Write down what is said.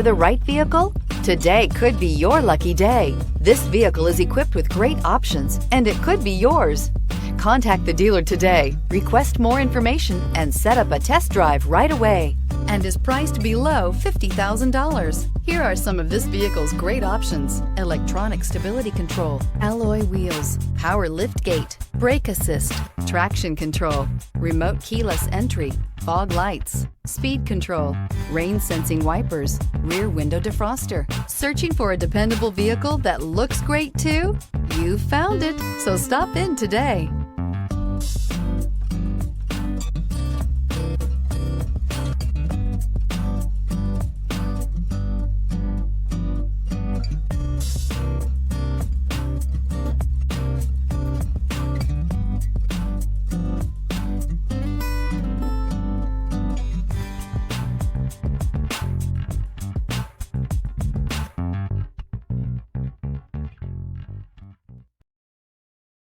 The right vehicle? Today could be your lucky day. This vehicle is equipped with great options and it could be yours. Contact the dealer today, request more information, and set up a test drive right away. And is priced below $50,000. Here are some of this vehicle's great options: electronic stability control, alloy wheels, power liftgate, brake assist, traction control, remote keyless entry, fog lights, speed control, rain sensing wipers, rear window defroster. Searching for a dependable vehicle that looks great too? You found it, so stop in today.